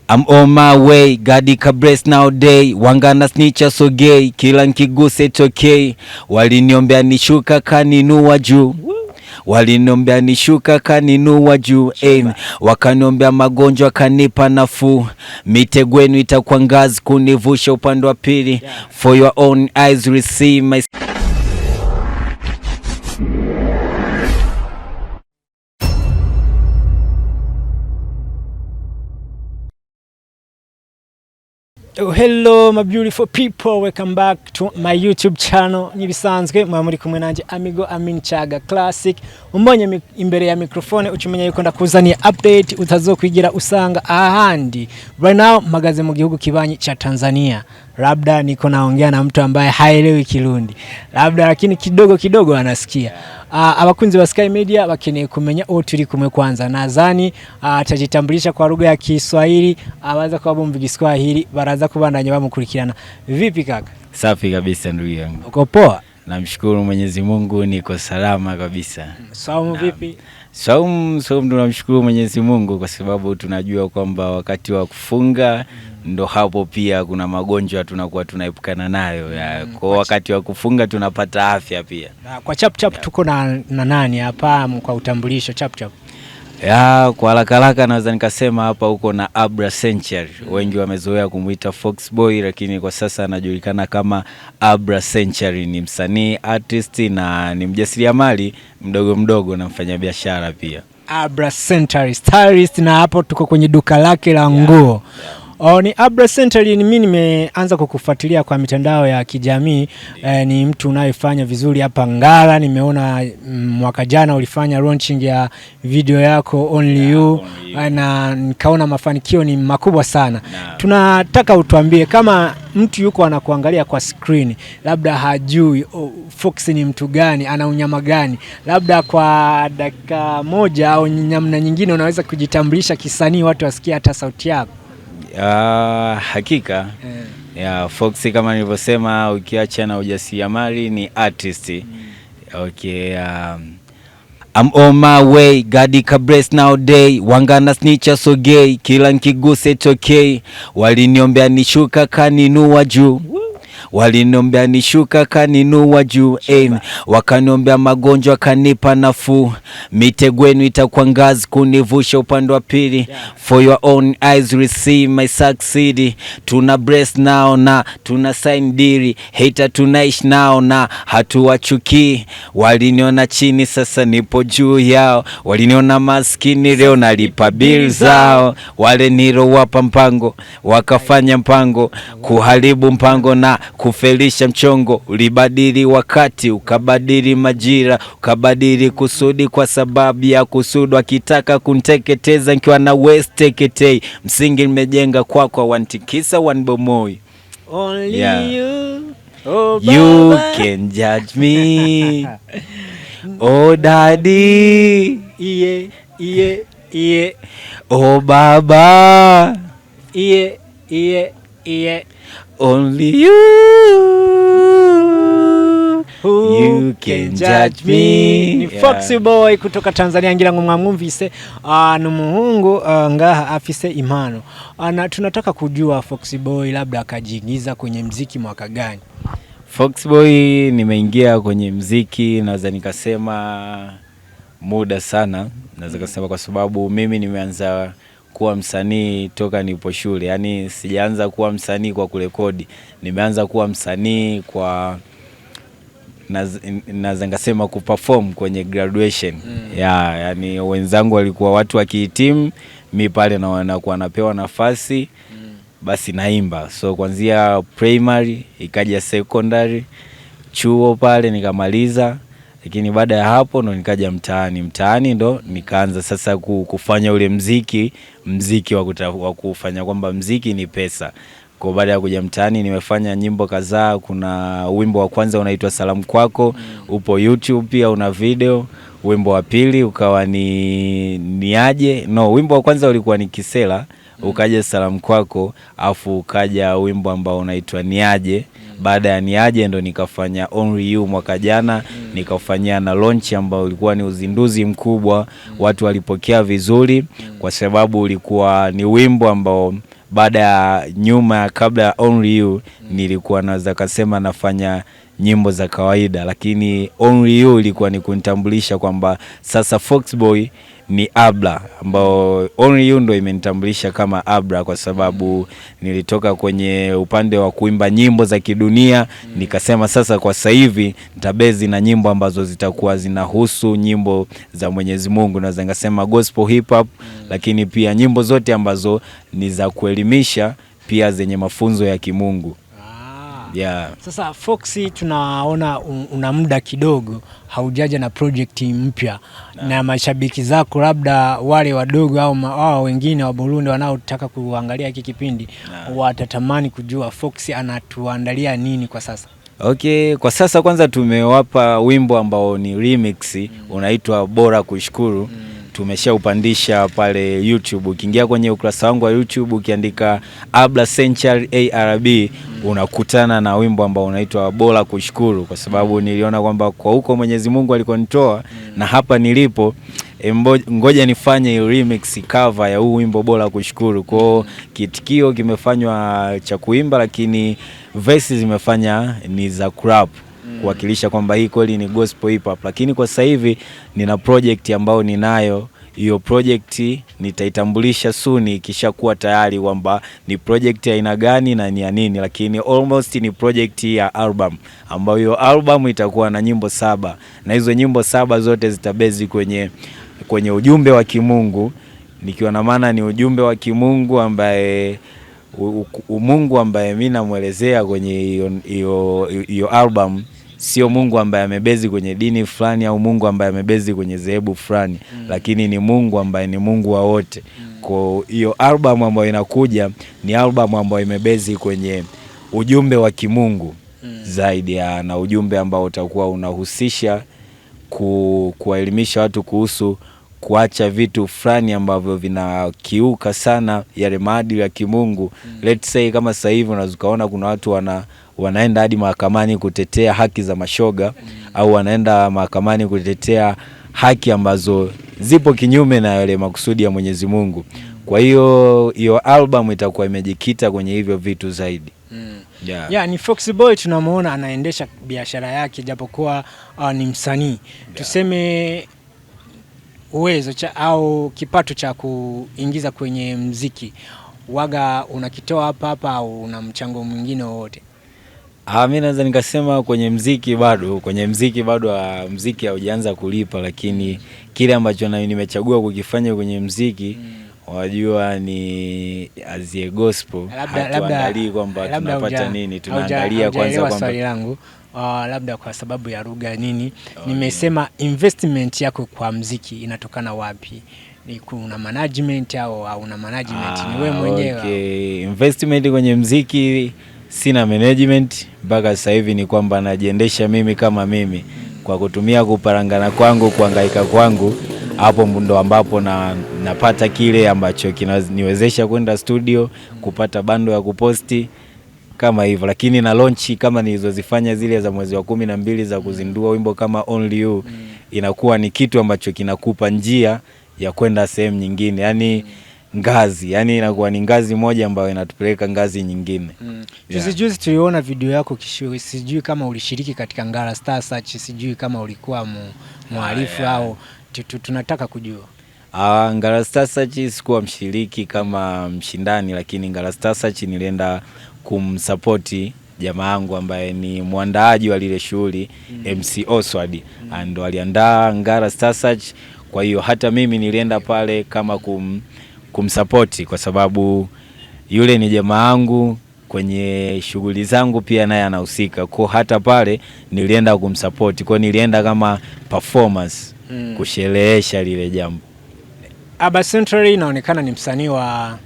I'm on my way, gadi kabres nowadays. Wangana snitcha so gay, kila nkiguse it's okay. Waliniombea nishuka kaninua juu. Waliniombea nishuka kaninua juu. Wakaniombea magonjwa kanipa nafuu. Mitegwenu itakuwa ngazi kunivusha upande wa pili. For your own eyes receive my Oh, hello my beautiful people, welcome back to my YouTube channel. Nibisanzwe muri kumwe nanje amigo Amin Chaga Classic. Umbonye imbere ya mikrofone ucumenya yuko ndakuzaniye update utazokwigira usanga ahandi. Right now magaze mu gihugu kibanyi cha Tanzania. Labda niko naongea na mtu ambaye haelewi Kirundi. Labda lakini kidogo anasikia. Abakunzi ba Sky Media bakeneye kumenya o turi kumwe kwanza. Nadhani atajitambulisha kwa lugha ya Kiswahili, abaza kwa bumva Kiswahili baraza kubandanya bamukurikirana. Vipi kaka? Safi kabisa ndugu yangu. Uko poa? Namshukuru Mwenyezi Mungu niko salama kabisa. Saumu vipi? Saumu tunamshukuru Mwenyezi Mungu kwa sababu tunajua kwamba wakati wa kufunga ndo hapo pia kuna magonjwa tunakuwa tunaepukana nayo. Kwa wakati wa kufunga tunapata afya pia. Kwa chap tuko na nani hapa kwa utambulisho chap? Kwa haraka naweza nikasema hapa uko na Abra Century. Wengi wamezoea kumuita Fox Boy lakini kwa sasa anajulikana kama Abra Century. Ni msanii, artist na ni mjasiriamali mdogo na mfanyabiashara pia. Abra Century stylist, na hapo tuko kwenye duka lake la nguo. Ni Abra Century. Mimi nimeanza kukufuatilia kwa mitandao ya kijamii. Ni mtu unayefanya vizuri hapa Ngara. Nimeona mwaka jana ulifanya launching ya video yako Only You, na nikaona mafanikio ni makubwa sana. Tunataka utuambie kama mtu yuko anakuangalia kwa screen, labda hajui Fox ni mtu gani, ana unyama gani, labda kwa dakika moja au namna nyingine unaweza kujitambulisha kisanii watu wasikie hata sauti yako. Hakika Fox kama nilivyosema, ukiacha na ujasiriamali ni artist. Okay, I'm on my way, gadi kabres nowadays. Wangana snitcha so gay, kila nkiguse it's okay. Waliniombea nishuka kaninua juu. Waliniombea nishuka kaninua juu. Wakaniombea magonjwa kanipa nafuu. Mitegwenu itakuwa ngazi kunivusha upande wa pili. For your own eyes receive my succeed. Tuna bless now na tuna sign deal. Hater tunaishi now na hatuwachukii. Waliniona chini sasa nipo juu yao. Waliniona maskini leo nalipa bill zao. Wale nilowapa mpango wakafanya mpango kuharibu mpango na kufelisha mchongo. Ulibadili wakati, ukabadili majira, ukabadili kusudi kwa sababu ya kusudi. Wakitaka kunteketeza nikiwa na West teketei. Msingi nimejenga kwa wantikisa wanbomoi. Only you, oh you baba. Can judge me. Oh daddy, yeah. Oh baba, yeah. Only you can judge me. Ni Fox Boy kutoka Tanzania, ngira ngo mwamwumvise. Ni Umuhungu ngaha Ufise Impano. Na tunataka kujua Fox Boy labda akajiingiza kwenye muziki mwaka gani? Fox Boy nimeingia kwenye muziki naweza nikasema muda sana. Naweza kusema kwa sababu mimi nimeanza kuwa msanii toka nipo shule. Yani sijaanza kuwa msanii kwa kurekodi. Nimeanza kuwa msanii kwa naweza ngasema kuperform kwenye graduation. Yani wenzangu walikuwa watu wakihitimu, mimi pale nakuwa napewa nafasi basi naimba. So kuanzia primary ikaja secondary, chuo pale nikamaliza. Lakini baada ya hapo ndo nikaja mtaani ndo nikaanza sasa kufanya ule mziki wa kufanya kwamba mziki ni pesa. Kwa baada ya kuja mtaani nimefanya nyimbo kadhaa. Kuna wimbo wa kwanza unaitwa Salamu Kwako, upo YouTube pia una video. Wimbo wa pili ukawa ni aje. Wimbo wa kwanza ulikuwa ni Kisela, ukaja Salamu Kwako, afu ukaja wimbo ambao unaitwa Niaje. Baada ya Niaje ndo nikafanya Only You mwaka jana, nikafanyia na launch ambao ulikuwa ni uzinduzi mkubwa. Watu walipokea vizuri kwa sababu ulikuwa ni wimbo ambao baada ya nyuma kabla ya Only You nilikuwa naweza kusema nafanya nyimbo za kawaida, lakini Only You ilikuwa ni kunitambulisha kwamba sasa Foxboy ni Abra, ambao Only You ndo imenitambulisha kama Abra kwa sababu nilitoka kwenye upande wa kuimba nyimbo za kidunia, nikasema sasa kwa sasa hivi nitabezi na nyimbo ambazo zitakuwa zinahusu nyimbo za Mwenyezi Mungu, naweza ngasema gospel hip hop, lakini pia nyimbo zote ambazo ni za kuelimisha pia zenye mafunzo ya kimungu. Yeah. Sasa Foxy, tunaona una muda kidogo haujaja na project mpya na mashabiki zako labda wale wadogo au wengine wa Burundi wanaotaka kuangalia hiki kipindi watatamani kujua Foxy anatuandalia nini kwa sasa? Okay, kwa sasa kwanza tumewapa wimbo ambao ni remix unaitwa Bora Kushukuru. Tumeshaupandisha pale YouTube. Ukiingia kwenye ukurasa wangu wa YouTube ukiandika Abra Century ARB unakutana na wimbo ambao unaitwa Bora Kushukuru, kwa sababu niliona kwamba kwa huko Mwenyezi Mungu alikonitoa na hapa nilipo, ngoja nifanye remix cover ya huu wimbo Bora Kushukuru. Kwa kitikio kimefanywa cha kuimba, lakini verses zimefanya ni za rap kuwakilisha kwamba hii kweli ni gospel hip hop. Lakini kwa sasa hivi nina project ambayo ninayo. Hiyo project nitaitambulisha soon ikishakuwa tayari kwamba ni project ya aina gani na ni ya nini, lakini almost ni project ya album, ambayo hiyo album itakuwa na nyimbo 7 na hizo nyimbo 7 zote zitabezi kwenye ujumbe wa kimungu, nikiwa na maana ni ujumbe wa kimungu ambaye Mungu ambaye mimi namuelezea kwenye hiyo album sio Mungu ambaye amebezi kwenye dini fulani au Mungu ambaye amebezi kwenye dhehebu fulani, lakini ni Mungu ambaye ni Mungu wa wote. Kwa hiyo album ambayo inakuja ni album ambayo imebezi kwenye ujumbe wa kimungu zaidi na ujumbe ambao utakuwa unahusisha kuwaelimisha watu kuhusu kuacha vitu fulani ambavyo vinakiuka sana yale maadili ya kimungu. Let's say kama sasa hivi unazukaona kuna watu wanaenda hadi mahakamani kutetea haki za mashoga au wanaenda mahakamani kutetea haki ambazo zipo kinyume na yale makusudi ya Mwenyezi Mungu. Kwa hiyo album itakuwa imejikita kwenye hivyo vitu zaidi. Yeah, ni Foxboy tunamuona anaendesha biashara yake japokuwa ni msanii. Tuseme uwezo au kipato cha kuingiza kwenye mziki waga unakitoa hapa au una mchango mwingine wote? Mimi naweza nikasema kwenye mziki bado mziki haujaanza kulipa, lakini kile ambacho nimechagua kukifanya kwenye mziki wajua ni azie gospel. Hatuangalii kwamba tunapata nini, tunaangalia kwanza kwamba swali langu labda kwa sababu ya lugha nini nimesema investment yako kwa mziki inatokana wapi? Ni kuna management au una management? Ni wewe mwenyewe? Okay, investment kwenye mziki sina management mpaka sasa hivi, ni kwamba najiendesha mimi kama mimi kwa kutumia kuparangana kwangu, kuhangaika kwangu. Hapo ndo ambapo napata kile ambacho kinaniwezesha kwenda studio kupata bando ya kuposti kama hivyo, lakini na launch kama nilizozifanya zile za mwezi wa 12 za kuzindua wimbo kama Only You inakuwa ni kitu ambacho kinakupa njia ya kwenda sehemu nyingine, yani ngazi, yani inakuwa ni ngazi moja ambayo inatupeleka ngazi nyingine. Juzi tuliona video yako sijui kama ulishiriki katika Ngara Star Search, sijui kama ulikuwa mwalifu au tunataka kujua. Ngara Star Search sikuwa mshiriki kama mshindani, lakini Ngara Star Search nilienda kumsupport jamaa yangu ambaye ni mwandaaji wa lile shughuli, MC Oswald, ndo aliandaa Ngara Star Search. Kwa hiyo hata mimi nilienda pale kama kumsupport kwa sababu yule ni jamaa yangu kwenye shughuli zangu, pia naye anahusika. Kwa hata pale nilienda kumsupport, kwa nilienda kama performance kusherehesha lile jambo. Abra Century inaonekana ni msanii wa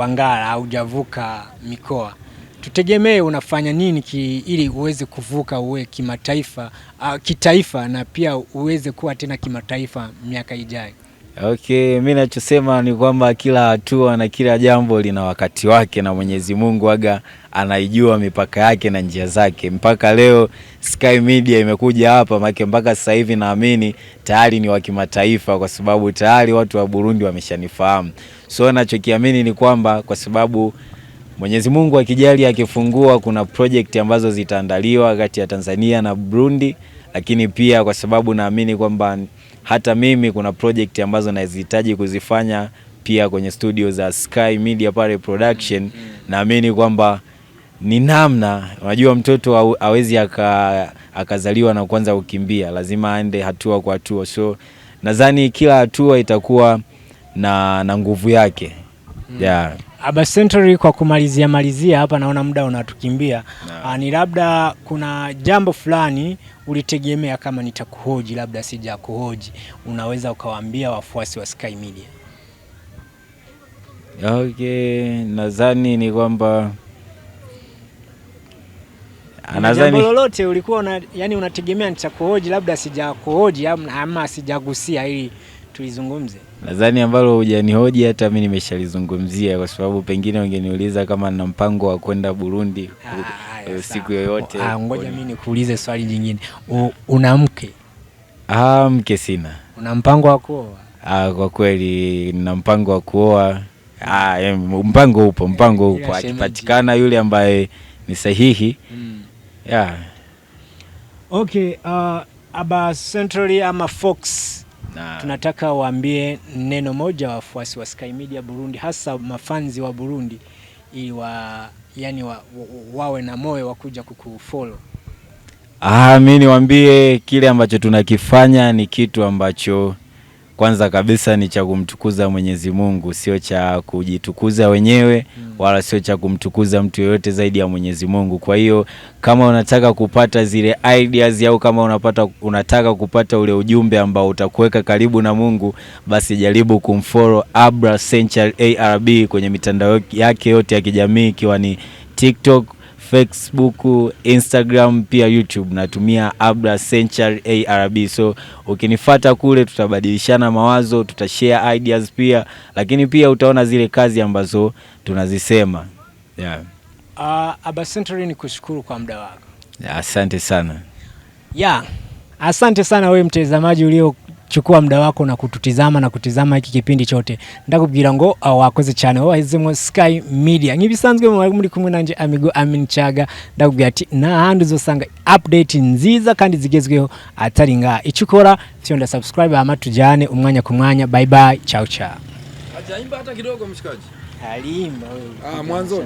Ngara au javuka mikoa. Tutegemee unafanya nini ili uweze kuvuka uwe kimataifa, kitaifa na pia uweze kuwa tena kimataifa miaka ijayo? Okay, mimi nachosema ni kwamba kila hatua na kila jambo lina wakati wake, na Mwenyezi Mungu aga anaijua mipaka yake na njia zake. Mpaka leo Sky Media imekuja hapa, maana mpaka sasa hivi naamini tayari ni wa kimataifa, kwa sababu tayari watu wa Burundi wameshanifahamu. So nachokiamini ni kwamba kwa sababu Mwenyezi Mungu akijali akifungua, kuna project ambazo zitaandaliwa kati ya Tanzania na Burundi, lakini pia kwa sababu naamini kwamba hata mimi kuna project ambazo nazihitaji kuzifanya pia kwenye studio za Sky Media pale production. Naamini kwamba ni namna, unajua mtoto hawezi akazaliwa na kuanza kukimbia, lazima aende hatua kwa hatua. So nadhani kila hatua itakuwa na nguvu yake. Yeah. Aba Century, kwa kumalizia hapa, naona muda unatukimbia. Ni labda kuna jambo fulani ulitegemea kama nitakuhoji, labda sija kuhoji, unaweza ukawaambia wafuasi wa Sky Media? Okay, nadhani ni kwamba jambo lolote ulikuwa yani unategemea nitakuhoji, labda sija kuhoji ama sijagusia ili tulizungumze. Nadhani ambalo hujanihoji hata mimi nimeshalizungumzia, kwa sababu pengine ungeniuliza kama nina mpango wa kwenda Burundi siku yoyote. Ngoja mimi nikuulize swali jingine. Una mke? Mke sina. Una mpango wa kuoa? Kwa kweli nina mpango wa kuoa. Mpango upo. Akipatikana yule ambaye ni sahihi. Yeah. Okay, Aba Century ama Fox, tunataka waambie neno moja wafuasi wa Sky Media Burundi, hasa mafanzi wa Burundi, ili wawe na moyo wa kuja kukufollow. Mimi niwaambie kile ambacho tunakifanya ni kitu ambacho kwanza kabisa ni cha kumtukuza Mwenyezi Mungu, sio cha kujitukuza wenyewe wala sio cha kumtukuza mtu yoyote zaidi ya Mwenyezi Mungu. Kwa hiyo kama unataka kupata zile ideas au kama unataka kupata ule ujumbe ambao utakuweka karibu na Mungu, basi jaribu kumfollow Abra Century ARB kwenye mitandao yake yote ya kijamii, ikiwa ni TikTok, Facebook, Instagram, pia YouTube. Natumia Abra Century ARB. So ukinifuata kule tutabadilishana mawazo, tutashare ideas pia, lakini pia utaona zile kazi ambazo tunazisema. Yeah. Abra Century, nikushukuru kwa muda wako. Asante sana. Yeah. Asante sana wewe mtazamaji uliochukua muda wako na kututizama na kutizama hiki kipindi chote. Ndakubwira ngo wakoze cyane wahizemo Sky Media. Nkibisanzwe muri kumwe nanje amigo Aminchaga, ndakubwira ati na handi uzosanga update nziza kandi zigezweho atari nga icukora fyonda subscribe ama tujane umwanya ku mwanya. Bye bye, ciao ciao. Ajaimba hata kidogo mshikaji. Alimba wewe. Mwanzo.